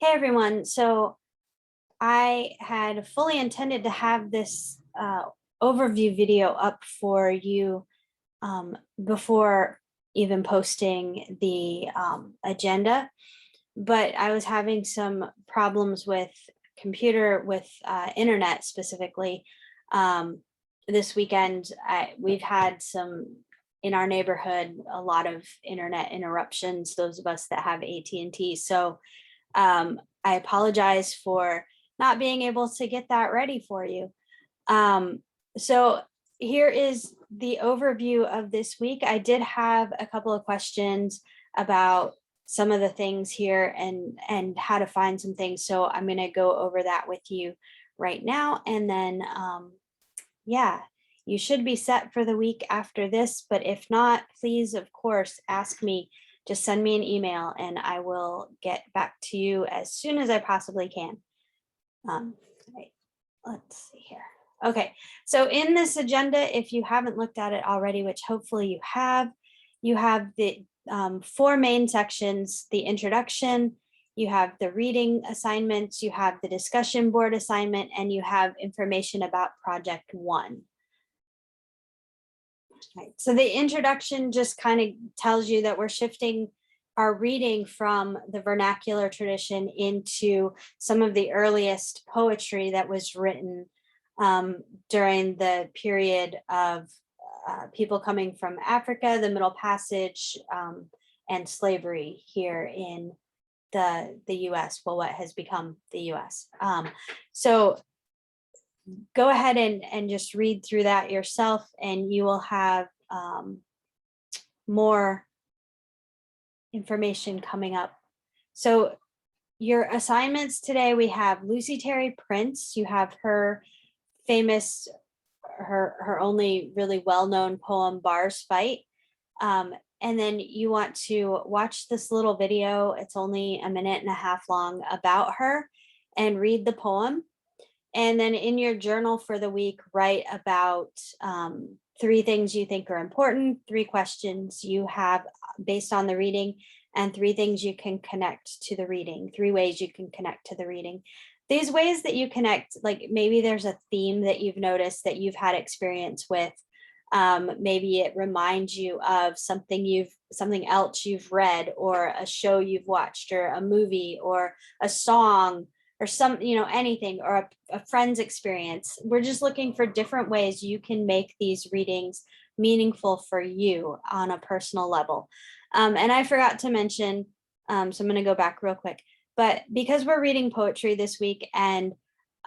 Hey everyone, so I had fully intended to have this overview video up for you before even posting the agenda, but I was having some problems with internet specifically. This weekend, we've had in our neighborhood, a lot of internet interruptions, those of us that have AT&T. So I apologize for not being able to get that ready for you. So here is the overview of this week. I did have a couple of questions about some of the things here and how to find some things. So I'm going to go over that with you right now. And then, yeah, you should be set for the week after this. But if not, please, of course, ask me. Just send me an email and I will get back to you as soon as I possibly can. Right, let's see here. Okay, so in this agenda, if you haven't looked at it already, which hopefully you have the 4 main sections: the introduction, you have the reading assignments, you have the discussion board assignment, and you have information about project 1. Right. So the introduction just kind of tells you that we're shifting our reading from the vernacular tradition into some of the earliest poetry that was written during the period of people coming from Africa, the Middle Passage, and slavery here in the US, well, what has become the US. So go ahead and just read through that yourself, and you will have more information coming up. So your assignments today, we have Lucy Terry Prince. You have her famous, her only really well-known poem, Bars Fight. And then you want to watch this little video. It's only 1.5 minutes long about her, and read the poem. And then in your journal for the week, write about 3 things you think are important, 3 questions you have based on the reading, and 3 things you can connect to the reading, 3 ways you can connect to the reading. These ways that you connect, like maybe there's a theme that you've noticed that you've had experience with. Maybe it reminds you of something else you've read, or a show you've watched, or a movie, or a song, or anything, or a friend's experience. We're just looking for different ways you can make these readings meaningful for you on a personal level. And I forgot to mention, so I'm going to go back real quick, but because we're reading poetry this week, and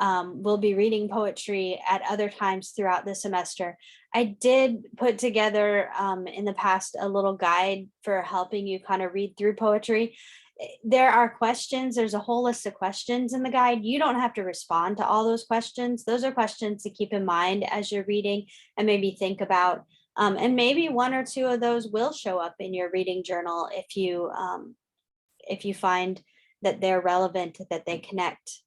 we'll be reading poetry at other times throughout the semester, I did put together in the past a little guide for helping you kind of read through poetry. There are questions, there's a whole list of questions in the guide. You don't have to respond to all those questions. Those are questions to keep in mind as you're reading and maybe think about. And maybe 1 or 2 of those will show up in your reading journal if you find that they're relevant, that they connect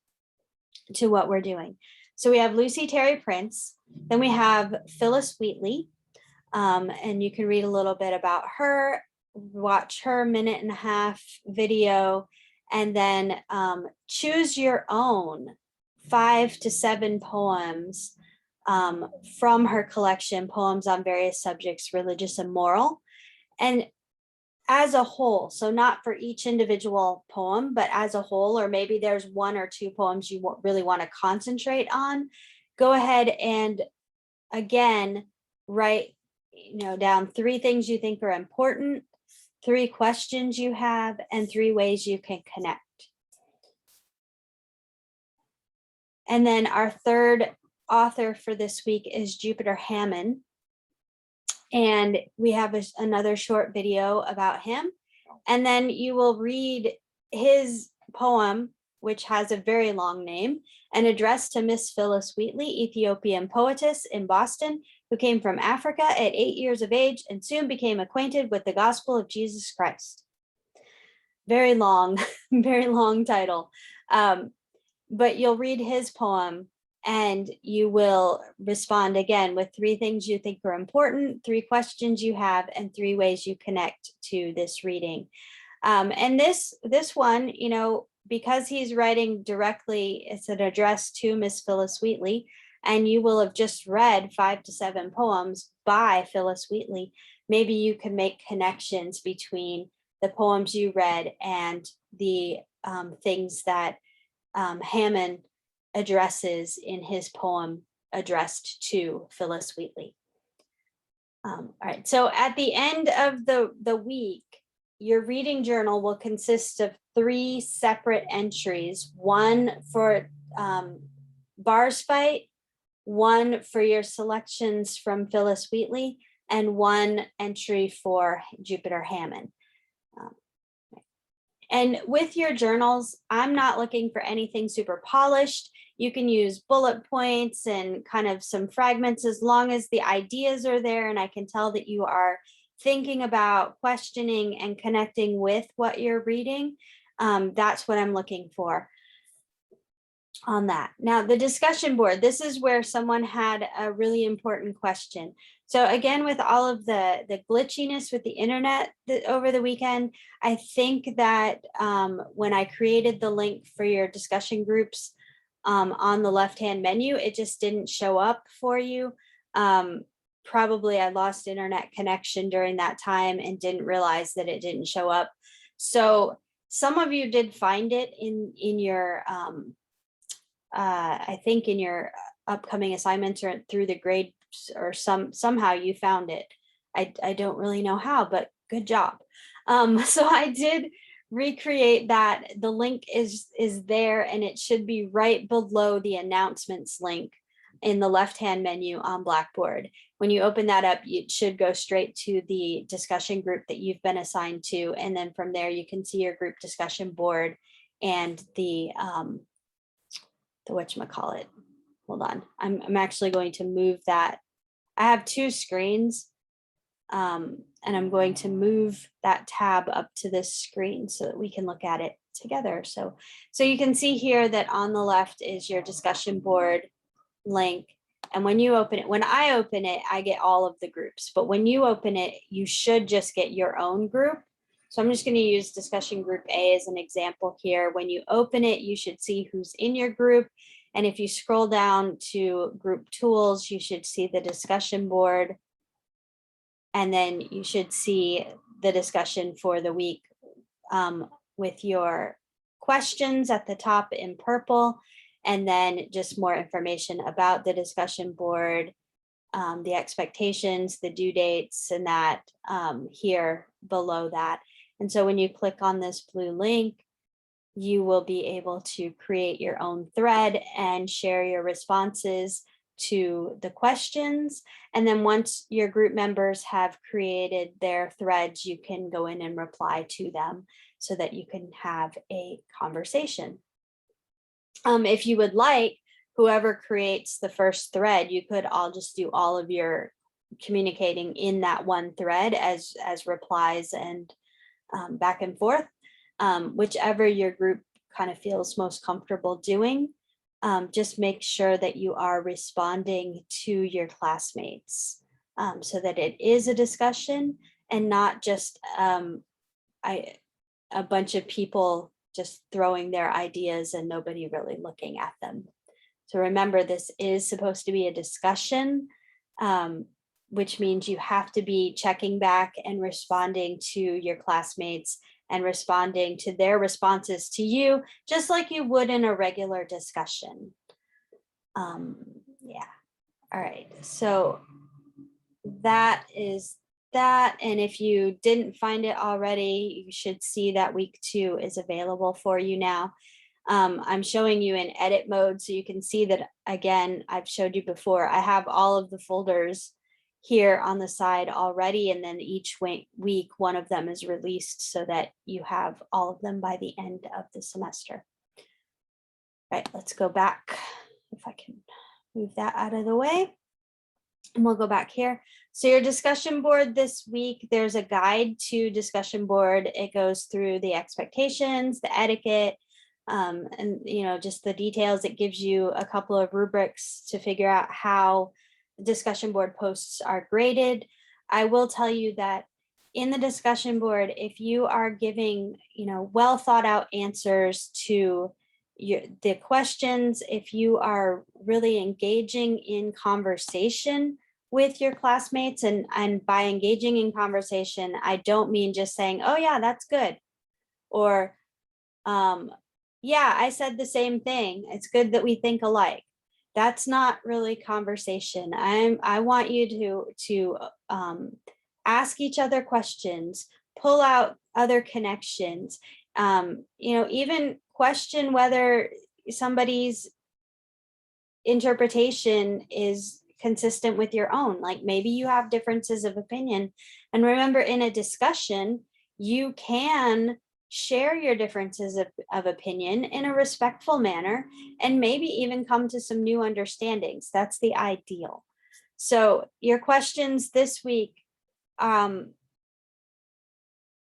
to what we're doing. So we have Lucy Terry Prince, then we have Phyllis Wheatley, and you can read a little bit about her, watch her 1.5 minute video, and then choose your own 5 to 7 poems from her collection, Poems on Various Subjects, Religious and Moral. And as a whole, so not for each individual poem, but as a whole, or maybe there's 1 or 2 poems you really want to concentrate on, go ahead and again write down 3 things you think are important, 3 questions you have, and 3 ways you can connect. And then our third author for this week is Jupiter Hammond. And we have another short video about him. And then you will read his poem, which has a very long name, An Address to Miss Phyllis Wheatley, Ethiopian poetess in Boston, who came from Africa at 8 years of age and soon became acquainted with the gospel of Jesus Christ. Very long, very long title. But you'll read his poem, and you will respond again with 3 things you think are important, 3 questions you have, and 3 ways you connect to this reading. And this one, because he's writing directly, it's an address to Miss Phyllis Wheatley, and you will have just read 5 to 7 poems by Phyllis Wheatley. Maybe you can make connections between the poems you read and the things that Hammond addresses in his poem addressed to Phyllis Wheatley. All right, so at the end of the week, your reading journal will consist of 3 separate entries, one for Bars Fight, one for your selections from Phyllis Wheatley, and one entry for Jupiter Hammond. And with your journals, I'm not looking for anything super polished. You can use bullet points and kind of some fragments as long as the ideas are there and I can tell that you are thinking about, questioning, and connecting with what you're reading. That's what I'm looking for on that. Now, the discussion board, this is where someone had a really important question. So again, with all of the glitchiness with the internet over the weekend, I think that when I created the link for your discussion groups on the left-hand menu, it just didn't show up for you. Probably I lost internet connection during that time and didn't realize that it didn't show up. So some of you did find it in your I think in your upcoming assignments or through the grades or somehow you found it. I don't really know how, but good job. So I did recreate that. The link is there and it should be right below the announcements link in the left-hand menu on Blackboard. When you open that up, it should go straight to the discussion group that you've been assigned to. And then from there, you can see your group discussion board and the whatchamacallit. Hold on, I'm actually going to move that. I have 2 screens and I'm going to move that tab up to this screen so that we can look at it together. So you can see here that on the left is your discussion board link. And when you open it, when I open it, I get all of the groups, but when you open it, you should just get your own group. So I'm just going to use discussion group A as an example here. When you open it, you should see who's in your group. And if you scroll down to group tools, you should see the discussion board. And then you should see the discussion for the week with your questions at the top in purple. And then just more information about the discussion board, the expectations, the due dates, and that here below that. And so when you click on this blue link, you will be able to create your own thread and share your responses to the questions. And then once your group members have created their threads, you can go in and reply to them so that you can have a conversation. If you would like, whoever creates the first thread, you could all just do all of your communicating in that one thread as replies and back and forth, whichever your group kind of feels most comfortable doing. Just make sure that you are responding to your classmates so that it is a discussion and not just a bunch of people just throwing their ideas and nobody really looking at them. So remember, this is supposed to be a discussion, which means you have to be checking back and responding to your classmates and responding to their responses to you, just like you would in a regular discussion. Yeah, all right, so that is that. And if you didn't find it already, you should see that week 2 is available for you now. I'm showing you in edit mode so you can see that, again, I've showed you before, I have all of the folders here on the side already, and then each week one of them is released so that you have all of them by the end of the semester. All right, let's go back. If I can move that out of the way, and we'll go back here. So your discussion board this week, there's a guide to discussion board. It goes through the expectations, the etiquette, and just the details. It gives you a couple of rubrics to figure out how discussion board posts are graded. I will tell you that in the discussion board, if you are giving, well thought out answers to the questions, if you are really engaging in conversation with your classmates, and by engaging in conversation, I don't mean just saying, oh yeah, that's good, or yeah, I said the same thing, it's good that we think alike. That's not really conversation. I want you to ask each other questions, pull out other connections, even question whether somebody's interpretation is consistent with your own. Like maybe you have differences of opinion. And remember, in a discussion, you can share your differences of opinion in a respectful manner, and maybe even come to some new understandings. That's the ideal. So your questions this week,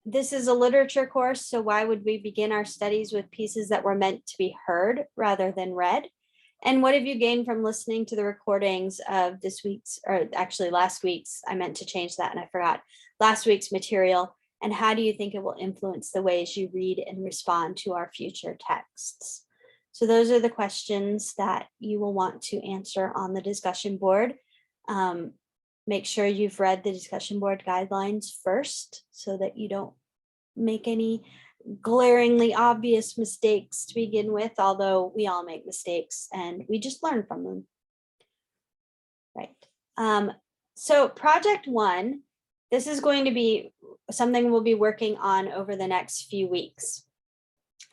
this is a literature course, so why would we begin our studies with pieces that were meant to be heard rather than read? And what have you gained from listening to the recordings of this week's, or actually last week's, I meant to change that and I forgot, last week's material, and how do you think it will influence the ways you read and respond to our future texts? So those are the questions that you will want to answer on the discussion board. Make sure you've read the discussion board guidelines first so that you don't make any glaringly obvious mistakes to begin with, although we all make mistakes and we just learn from them. Right. So project 1, this is going to be something we'll be working on over the next few weeks.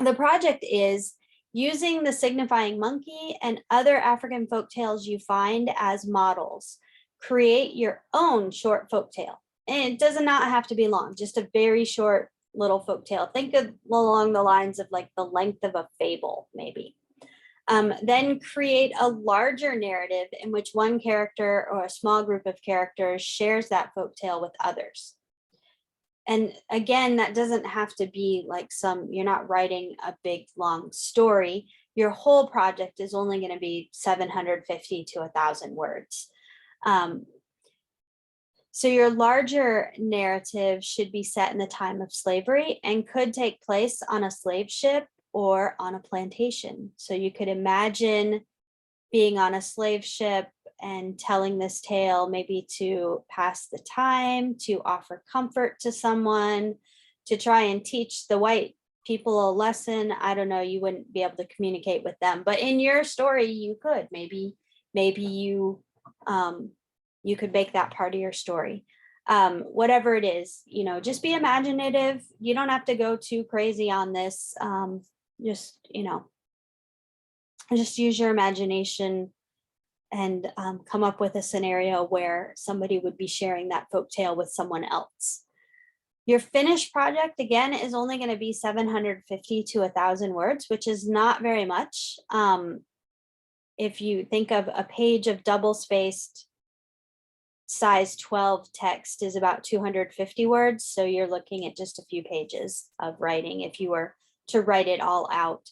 The project is using the signifying monkey and other African folktales you find as models. Create your own short folktale. And it does not have to be long, just a very short little folktale. Think of along the lines of like the length of a fable, maybe. Then create a larger narrative in which one character or a small group of characters shares that folktale with others. And again, that doesn't have to be like you're not writing a big long story. Your whole project is only going to be 750 to 1,000 words. So your larger narrative should be set in the time of slavery and could take place on a slave ship or on a plantation. So you could imagine being on a slave ship and telling this tale, maybe to pass the time, to offer comfort to someone, to try and teach the white people a lesson. I don't know, you wouldn't be able to communicate with them, but in your story, you could. Maybe you could make that part of your story. Whatever it is, just be imaginative. You don't have to go too crazy on this. Just use your imagination and come up with a scenario where somebody would be sharing that folktale with someone else. Your finished project, again, is only going to be 750 to 1,000 words, which is not very much. If you think of a page of double-spaced size 12 text is about 250 words. So you're looking at just a few pages of writing if you were to write it all out.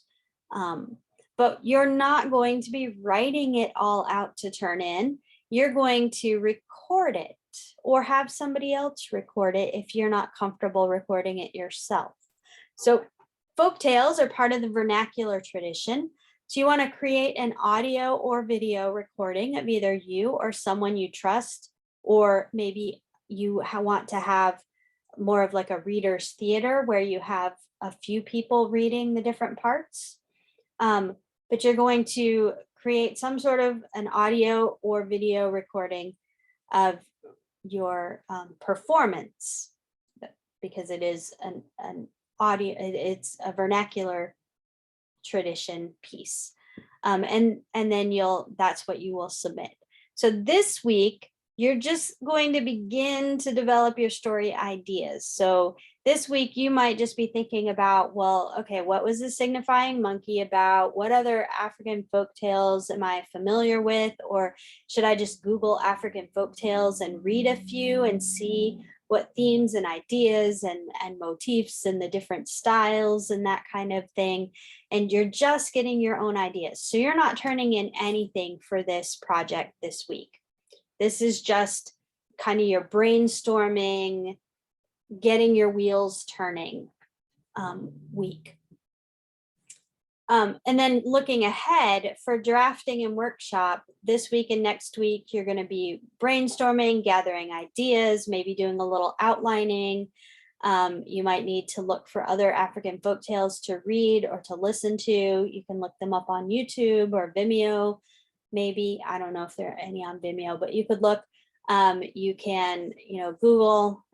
But you're not going to be writing it all out to turn in. You're going to record it or have somebody else record it if you're not comfortable recording it yourself. So folk tales are part of the vernacular tradition. So you want to create an audio or video recording of either you or someone you trust, or maybe you want to have more of like a reader's theater where you have a few people reading the different parts. But you're going to create some sort of an audio or video recording of your performance, because it is an audio, it's a vernacular tradition piece. And then that's what you will submit. So this week, you're just going to begin to develop your story ideas. So this week you might just be thinking about, well, okay, what was the signifying monkey about? What other African folktales am I familiar with? Or should I just Google African folktales and read a few and see what themes and ideas and motifs and the different styles and that kind of thing? And you're just getting your own ideas. So you're not turning in anything for this project this week. This is just kind of your brainstorming, getting your wheels turning week. And then looking ahead for drafting and workshop this week and next week, you're going to be brainstorming, gathering ideas, maybe doing a little outlining. You might need to look for other African folktales to read or to listen to. You can look them up on YouTube or Vimeo. Maybe, I don't know if there are any on Vimeo, but you could look. You can, Google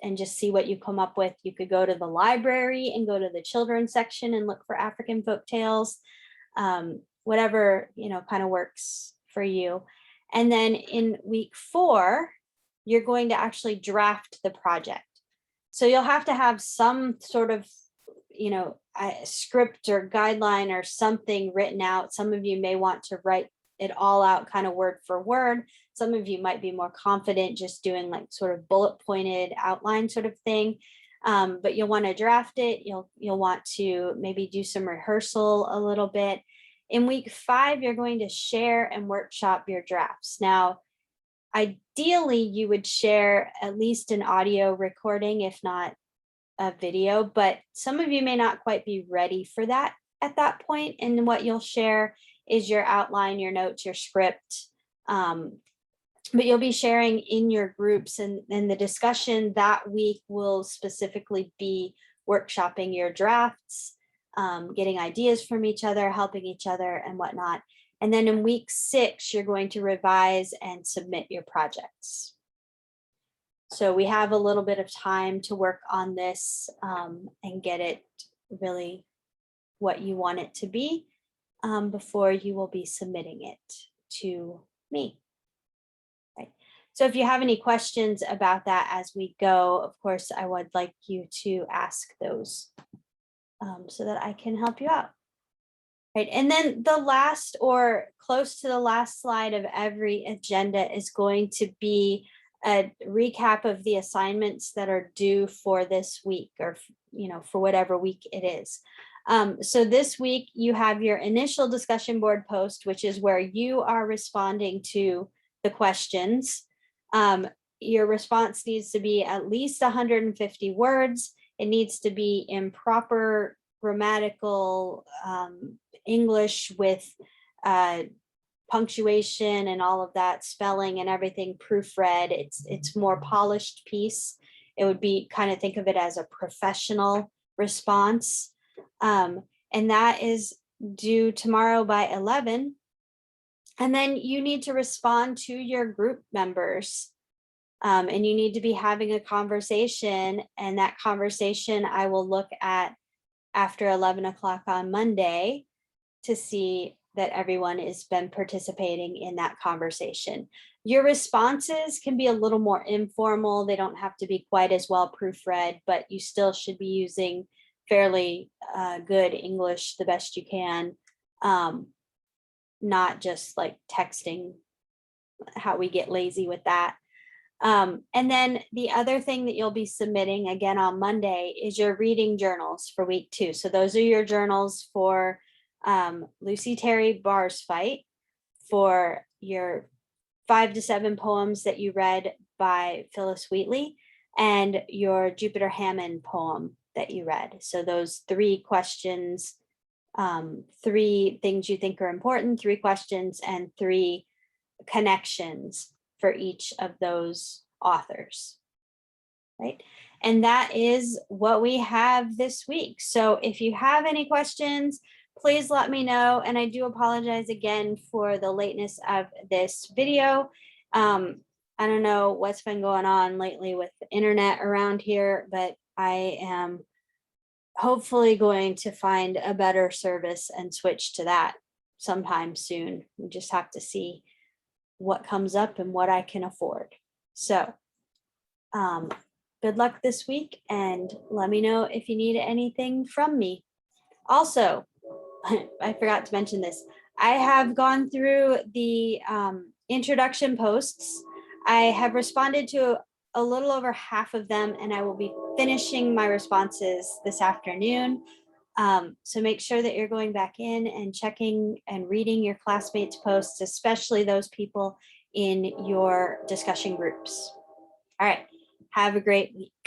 and just see what you come up with. You could go to the library and go to the children's section and look for African folktales, whatever, kind of works for you. And then in week 4, you're going to actually draft the project. So you'll have to have some sort of, a script or guideline or something written out. Some of you may want to write it all out kind of word for word. Some of you might be more confident just doing like sort of bullet pointed outline sort of thing. But you'll want to draft it. You'll want to maybe do some rehearsal a little bit. In week 5, you're going to share and workshop your drafts. Now, ideally, you would share at least an audio recording, if not a video, but some of you may not quite be ready for that at that point. And what you'll share is your outline, your notes, your script. But you'll be sharing in your groups, and the discussion that week will specifically be workshopping your drafts, getting ideas from each other, helping each other and whatnot. And then in week 6, you're going to revise and submit your projects. So we have a little bit of time to work on this and get it really what you want it to be before you will be submitting it to me. Right. So if you have any questions about that as we go, of course, I would like you to ask those so that I can help you out. Right. And then the last or close to the last slide of every agenda is going to be a recap of the assignments that are due for this week, or, for whatever week it is. So this week you have your initial discussion board post, which is where you are responding to the questions. Your response needs to be at least 150 words. It needs to be in proper grammatical English with punctuation and all of that, spelling and everything proofread. It's more polished piece. It would be kind of think of it as a professional response. And that is due tomorrow by 11. And then you need to respond to your group members. And you need to be having a conversation, and that conversation I will look at after 11 o'clock on Monday to see that everyone has been participating in that conversation. Your responses can be a little more informal. They don't have to be quite as well proofread, but you still should be using fairly good English the best you can, not just like texting, how we get lazy with that. And then the other thing that you'll be submitting again on Monday is your reading journals for week 2. So those are your journals for Lucy Terry Bars Fight, for your 5 to 7 poems that you read by Phyllis Wheatley, and your Jupiter Hammond poem that you read. So those 3 questions, 3 things you think are important, 3 questions, and 3 connections for each of those authors, right? And that is what we have this week. So if you have any questions, please let me know. And I do apologize again for the lateness of this video. I don't know what's been going on lately with the internet around here, but I am hopefully going to find a better service and switch to that sometime soon. We just have to see what comes up and what I can afford. So good luck this week, and let me know if you need anything from me. Also, I forgot to mention this. I have gone through the introduction posts. I have responded to a little over half of them, and I will be finishing my responses this afternoon. So make sure that you're going back in and checking and reading your classmates' posts, especially those people in your discussion groups. All right, have a great week.